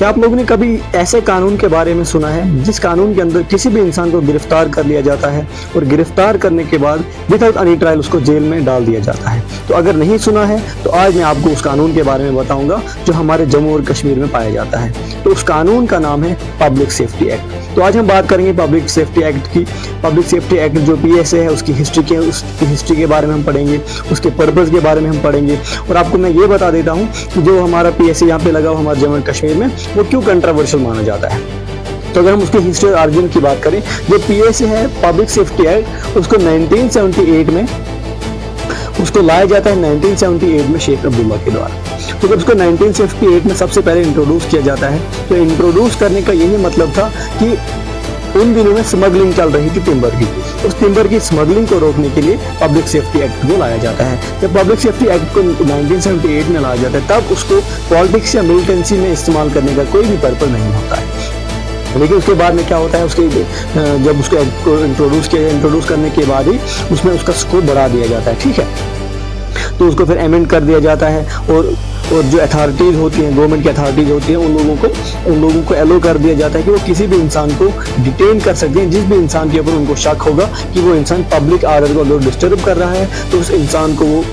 क्या आप लोगों ने कभी ऐसे कानून के बारे में सुना है जिस कानून के अंदर किसी भी इंसान को गिरफ्तार कर लिया जाता है और गिरफ्तार करने के बाद विदाउट एनी ट्रायल उसको जेल में डाल दिया जाता है? तो अगर नहीं सुना है तो आज मैं आपको उस कानून के बारे में बताऊंगा जो हमारे जम्मू और कश्मीर में पाया जाता है। तो उस कानून का नाम है पब्लिक सेफ्टी एक्ट। तो आज हम बात करेंगे पब्लिक सेफ्टी एक्ट की। पब्लिक सेफ्टी एक्ट जो PSA है उसकी हिस्ट्री के बारे में हम पढ़ेंगे, उसके पर्पस के बारे में हम पढ़ेंगे, और आपको मैं ये बता देता हूँ कि जो हमारा PSA यहाँ पे लगा हुआ हमारे जम्मू और कश्मीर में वो क्यों कंट्रोवर्शियल माना जाता है। तो अगर हम उसकी हिस्ट्री और ऑरिजिन की बात करें, जो PSA है पब्लिक सेफ्टी एक्ट, उसको 1978 में उसको लाया जाता है 1978 में शेख अब्दुल्ला के द्वारा। तो जब उसको 1978 में सबसे पहले इंट्रोड्यूस किया जाता है तो इंट्रोड्यूस करने का यही मतलब था कि उन दिनों में स्मगलिंग चल रही थी टिम्बर की। उस टिम्बर की स्मगलिंग को रोकने के लिए पब्लिक सेफ्टी एक्ट को लाया जाता है। जब पब्लिक सेफ्टी एक्ट को 1978 में लाया जाता है तब उसको पॉलिटिक्स या मिलिटेंसी में इस्तेमाल करने का कोई भी पर्पज नहीं होता है। लेकिन उसके बाद में क्या होता है, उसके जब उसको एक्ट को इंट्रोड्यूस करने के बाद ही उसमें उसका स्कोप बढ़ा दिया जाता है, ठीक है। तो उसको फिर अमेंड कर दिया जाता है और जो अथॉरिटीज होती हैं, गवर्नमेंट की अथॉरिटीज होती हैं, उन लोगों को एलो कर दिया जाता है कि वो किसी भी इंसान को डिटेन कर सकते हैं जिस भी इंसान के ऊपर उनको शक होगा कि वो इंसान पब्लिक ऑर्डर को अगर डिस्टर्ब कर रहा है तो उस इंसान को वो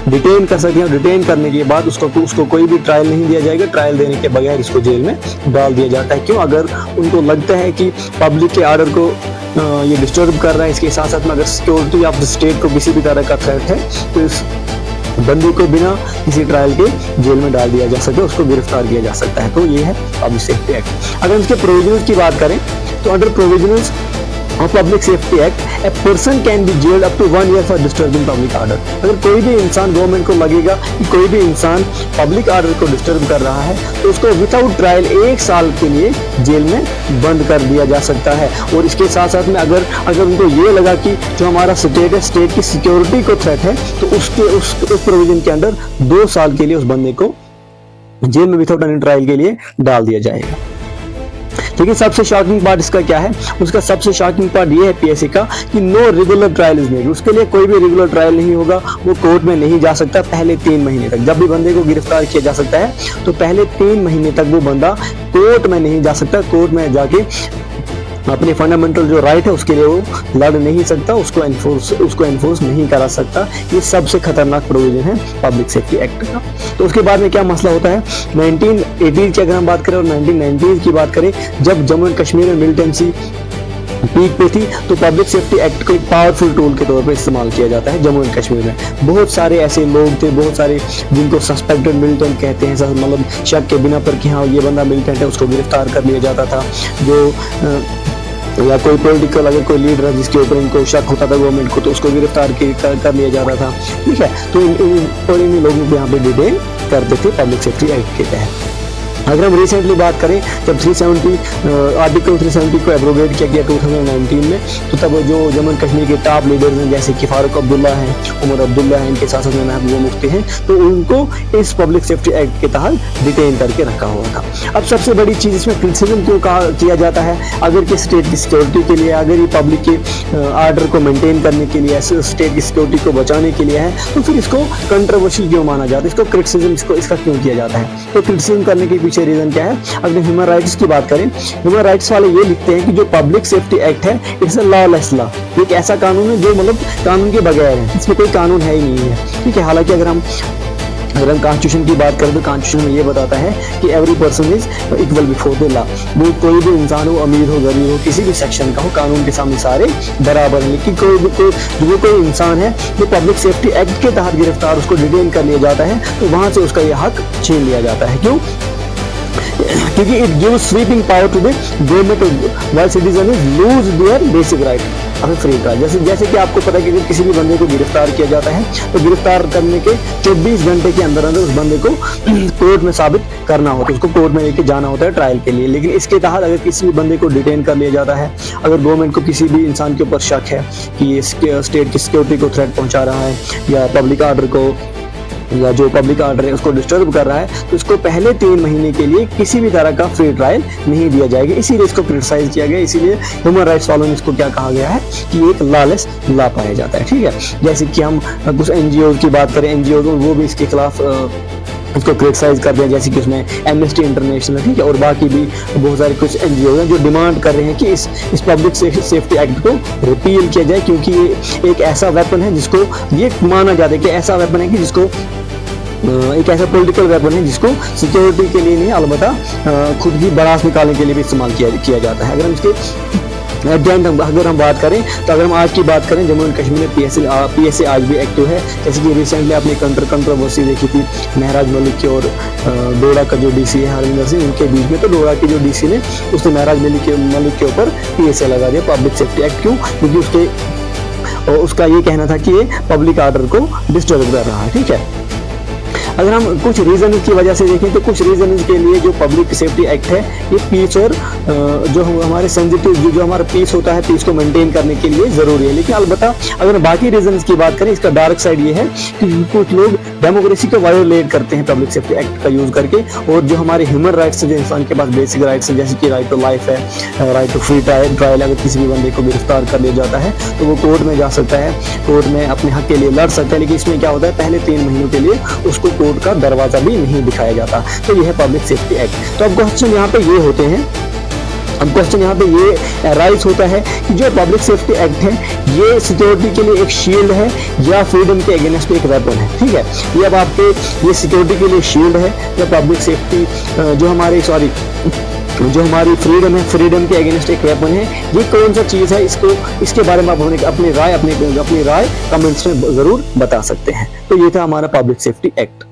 डिटेन कर सकते हैं। डिटेन करने के बाद उसको कोई भी ट्रायल नहीं दिया जाएगा। ट्रायल देने के बगैर इसको जेल में डाल दिया जाता है। क्यों? अगर उनको लगता है कि पब्लिक के ऑर्डर को ये डिस्टर्ब कर रहा है, इसके साथ साथ में अगर सिक्योरिटी ऑफ द स्टेट को किसी भी तरह का थ्रेट है तो इस बंदी को बिना किसी ट्रायल के जेल में डाल दिया जा सकता है, उसको गिरफ्तार किया जा सकता है। तो ये है पब्लिक सेफ्टी एक्ट। अगर इसके प्रोविजंस की बात करें तो under provisions of public safety act a person can be jailed up to 1 year for disturbing public order. अगर कोई भी इंसान, गवर्नमेंट को लगेगा कि कोई भी इंसान पब्लिक ऑर्डर को डिस्टर्ब कर रहा है तो उसको विदाउट ट्रायल 1 साल के लिए जेल में बंद कर दिया जा सकता है। और इसके साथ साथ में अगर उनको ये लगा कि जो हमारा स्टेट है, स्टेट की सिक्योरिटी को थ्रेट है, तो उस प्रोविजन के अंदर 2 साल के लिए उस बंदे को जेल में विदाउट एनी ट्रायल के लिए डाल दिया जाएगा। लेकिन सबसे शॉकिंग पार्ट इसका क्या है? उसका सबसे शॉकिंग पार्ट ये है PSA का कि नो रेगुलर ट्रायल इज नेड। उसके लिए कोई भी रेगुलर ट्रायल नहीं होगा, वो कोर्ट में नहीं जा सकता पहले 3 महीने तक। जब भी बंदे को गिरफ्तार किया जा सकता है तो पहले 3 महीने तक वो बंदा कोर्ट में नहीं जा सकता। कोर्ट में जाके अपने फंडामेंटल जो राइट है उसके लिए वो लड़ नहीं सकता, उसको एनफोर्स नहीं करा सकता। ये सबसे खतरनाक प्रोविजन है पब्लिक सेफ्टी एक्ट का। तो उसके बाद में क्या मसला होता है, 1980 की अगर हम बात करें और 1990 की बात करें, जब जम्मू एंड कश्मीर में मिलिटेंसी पीक पे थी तो पब्लिक सेफ्टी एक्ट को एक पावरफुल टूल के तौर पे इस्तेमाल किया जाता है जम्मू एंड कश्मीर में। बहुत सारे ऐसे लोग थे, बहुत सारे जिनको सस्पेक्टेड मिलिटेंट कहते हैं, मतलब शक के बिना पर कि हाँ ये बंदा मिलिटेंट है, उसको गिरफ्तार कर लिया जाता था। जो या कोई पॉलिटिकल अगर कोई लीडर है जिसके ऊपर इनको शक होता था गवर्नमेंट को, तो उसको गिरफ्तार कर लिया जाता था, ठीक है। तो इन लोगों को यहाँ पे डिटेन करते थे पब्लिक सेफ्टी एक्ट के तहत। अगर हम रिसेंटली बात करें, जब आर्टिकल 370 को एब्रोगेट किया गया 2019 में, तो तब जो जम्मू एंड कश्मीर के टॉप लीडर्स हैं जैसे कि फारूक अब्दुल्ला हैं, उमर अब्दुल्ला हैं, इनके साथ साथ में महबूबा मुफ्ती हैं, तो उनको इस पब्लिक सेफ्टी एक्ट के तहत डिटेन करके रखा हुआ था। अब सबसे बड़ी चीज़ इसमें क्रिटिसिज्म क्यों किया जाता है, अगर कि स्टेट की सिक्योरिटी के लिए, अगर ये पब्लिक के ऑर्डर को मेंटेन करने के लिए, स्टेट की सिक्योरिटी को बचाने के लिए है, तो फिर इसको कंट्रोवर्शियल क्यों माना जाता है, इसको क्रिटिसिज्म इसका क्यों किया जाता है? तो क्रिटिसिज्म करने के रीजन क्या है? अगर ह्यूमन राइट्स की बात करें, ह्यूमन राइट्स वाले ये लिखते हैं कि जो पब्लिक सेफ्टी एक्ट है इट्स अ लॉलेस लॉ। एक ऐसा कानून है जो मतलब कानून के बगैर है, इसमें कोई कानून है ही नहीं है, ठीक है। हालांकि अगर हम कॉन्स्टिट्यूशन की बात करें तो कॉन्स्टिट्यूशन में ये बताता है कि every person is equal before the law. वो कोई भी इंसान हो, अमीर हो, गरीब हो, किसी भी सेक्शन का हो, कानून के सामने सारे बराबर हैं। लेकिन कोई इंसान है जो पब्लिक सेफ्टी एक्ट के तहत गिरफ्तार, उसको डिटेन कर लिया जाता है, तो वहां से उसका यह हक छीन लिया जाता है। क्यों? क्योंकि it gives sweeping power to the government while citizen lose their basic right of free trial. जैसे कि आपको पता है कि अगर किसी भी बंदे को गिरफ्तार किया जाता है तो गिरफ्तार करने के 24 घंटे के अंदर उस बंदे को कोर्ट में साबित करना होता है, उसको कोर्ट में लेके जाना होता है ट्रायल के लिए। लेकिन इसके तहत अगर किसी भी बंदे को डिटेन कर लिया जाता है, अगर गवर्नमेंट को किसी भी इंसान के ऊपर शक है कि ये स्टेट की सिक्योरिटी को थ्रेट पहुंचा रहा है या पब्लिक ऑर्डर को, या जो पब्लिक ऑर्डर है उसको डिस्टर्ब कर रहा है, तो इसको पहले 3 महीने के लिए किसी भी तरह का फ्री ट्रायल नहीं दिया जाएगा। इसीलिए इसको क्रिटिसाइज किया गया, इसीलिए ह्यूमन राइट्स वालों ने इसको क्या कहा गया है कि एक लॉलेस लॉ पाया जाता है, ठीक है। जैसे कि हम कुछ NGO की बात करें, NGO वो भी इसके खिलाफ इसको क्रिटिसाइज कर दिया, जैसे कि उसमें एमनेस्टी इंटरनेशनल, ठीक है, और बाकी भी बहुत सारे कुछ एनजीओ हैं जो डिमांड कर रहे हैं कि इस पब्लिक सेफ्टी एक्ट को रिपील किया जाए, क्योंकि ये एक ऐसा वेपन है जिसको ये माना जाता है कि ऐसा वेपन है कि जिसको एक ऐसा पॉलिटिकल वेपन है जिसको सिक्योरिटी के लिए नहीं, अलबत्ता खुद की भड़ास निकालने के लिए भी इस्तेमाल किया जाता है। अगर हम इसके अगर हम बात करें तो अगर हम आज की बात करें, जम्मू एंड कश्मीर में पीएसए आज भी एक्टिव है। जैसे कि रिसेंटली आपने कंट्रोवर्सी देखी थी महराज मलिक की और डोडा का जो डीसी है हरविंदर सिंह, उनके बीच में। तो डोडा की जो डीसी ने उसने महराज मलिक के ऊपर पीएसए लगा दिया, पब्लिक सेफ्टी एक्ट। क्यों? क्योंकि उसका ये कहना था कि ये पब्लिक ऑर्डर को डिस्टर्ब कर रहा है, ठीक है। अगर हम कुछ रीजन की वजह से देखें तो कुछ रीजन के लिए जो पब्लिक सेफ्टी एक्ट है ये पीस और जो हमारे सेंसिटिव जो हमारा पीस होता है, पीस को मेंटेन करने के लिए जरूरी है। लेकिन अलबत्ता अगर बाकी रीजन की बात करें, इसका डार्क साइड ये है कि कुछ लोग डेमोक्रेसी को वायोलेट करते हैं पब्लिक सेफ्टी एक्ट का यूज करके, और जो हमारे ह्यूमन राइट्स है, जो इंसान के पास बेसिक राइट्स है, जैसे कि राइट टू लाइफ है, राइट टू फ्री ट्रायल, अगर किसी भी बंदे को गिरफ्तार कर लिया जाता है तो वो कोर्ट में जा सकता है, कोर्ट में अपने हक के लिए लड़ सकता है। लेकिन इसमें क्या होता है, पहले 3 महीनों के लिए उसको कोर्ट का दरवाजा भी नहीं दिखाया जाता। तो यह है पब्लिक सेफ्टी एक्ट। तो अब क्वेश्चन यहाँ पे ये होते हैं, अब क्वेश्चन यहाँ पे ये राइज होता है कि जो पब्लिक सेफ्टी एक्ट है ये सिक्योरिटी के लिए एक शील्ड है या फ्रीडम के अगेंस्ट एक वेपन है, ठीक है। ये अब आपके ये सिक्योरिटी के लिए शील्ड है या पब्लिक सेफ्टी जो हमारी फ्रीडम है, फ्रीडम के अगेंस्ट एक वेपन है, ये कौन सा चीज है, इसके बारे में आप अपनी राय कमेंट्स में जरूर बता सकते हैं। तो ये था हमारा पब्लिक सेफ्टी एक्ट।